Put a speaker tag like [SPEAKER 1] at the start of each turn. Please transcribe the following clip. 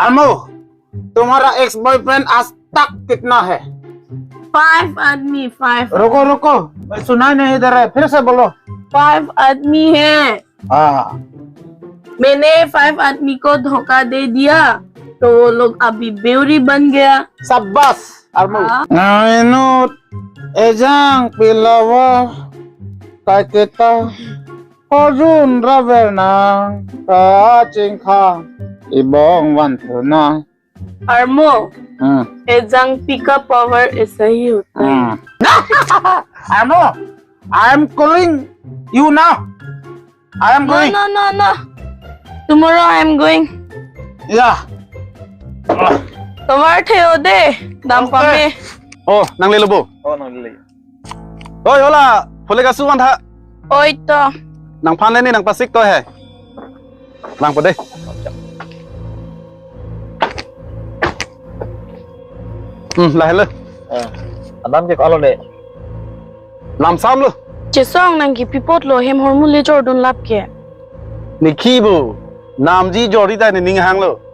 [SPEAKER 1] अमो तुम्हारा ex boyfriend आज तक कितना है
[SPEAKER 2] 5 आदमी 5
[SPEAKER 1] रुको रुको सुनाई नहीं दे रहा है फिर से बोलो
[SPEAKER 2] 5 आदमी है
[SPEAKER 1] हाँ
[SPEAKER 2] मैंने 5 आदमी को धोखा दे दिया तो वो लोग अभी बेवरी बन गया
[SPEAKER 1] शाबाश अमो
[SPEAKER 2] हाँ।
[SPEAKER 1] inu ejang pilawa kai kita Hojun raverna ka chingkha ibong wan thuna
[SPEAKER 2] अरमो एजांग पिकअप पावर ऐसा ही होता है
[SPEAKER 1] Amo I am calling you now I am
[SPEAKER 2] No,
[SPEAKER 1] going
[SPEAKER 2] no, no, no. Tomorrow I am going.
[SPEAKER 1] yeah
[SPEAKER 2] Tomorrow theo de. Dam pa me.
[SPEAKER 3] Oh, nang lilubo.
[SPEAKER 4] Oh, nang lili.
[SPEAKER 3] Oi, hola. Phule ka suwan tha.
[SPEAKER 2] Oi to.
[SPEAKER 3] Nang phan ni nang pasik to hai. Lang pa đây. Lại lên.
[SPEAKER 4] Adam ke kalau deh.
[SPEAKER 3] Làm sao luôn.
[SPEAKER 2] Chesong nang ki pipot lo hem hormone le jordon lap ke.
[SPEAKER 3] Ni khi bu. Nam ji jori ta ni ning hang lo.